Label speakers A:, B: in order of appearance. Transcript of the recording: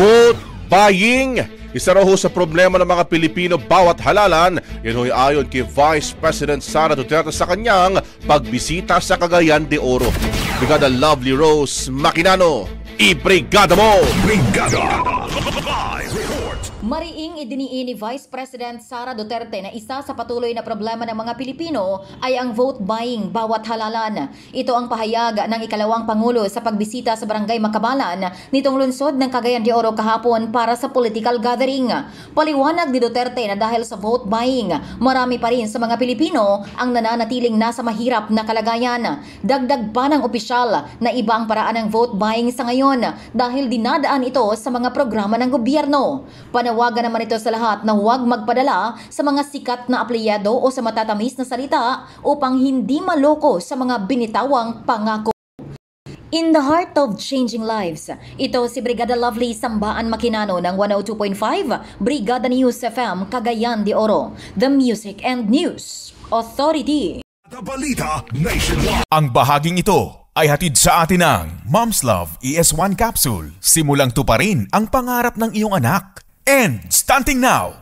A: Vote buying. Isa raw ho sa problema ng mga Pilipino bawat halalan. Yan ho'y ayon kay Vice President Sara Duterte sa kanyang pagbisita sa Cagayan de Oro. Brigada Lovely Rose Maquinano, ibrigada mo!
B: Brigada! Live report!
C: Mariing idiniin ni Vice President Sara Duterte na isa sa patuloy na problema ng mga Pilipino ay ang vote buying bawat halalan. Ito ang pahayag ng ikalawang Pangulo sa pagbisita sa Barangay Makabalan nitong lungsod ng Cagayan de Oro kahapon para sa political gathering. Paliwanag ni Duterte na dahil sa vote buying, marami pa rin sa mga Pilipino ang nananatiling nasa mahirap na kalagayan. Dagdag pa ng opisyal na iba ang paraan ng vote buying sa ngayon dahil dinadaan ito sa mga programa ng gobyerno. Panawagan naman ito sa lahat na huwag magpadala sa mga sikat na aplyado o sa matatamis na salita upang hindi maloko sa mga binitawang pangako. In the heart of changing lives, ito si Brigada Lovely Sambaan Maquinano ng 102.5 Brigada News FM Cagayan de Oro, the Music and News Authority.
B: Balita Nationwide.
D: Ang bahaging ito ay hatid sa atin ng Mom's Love ES1 Capsule. Simulang tuparin ang pangarap ng iyong anak. And starting now,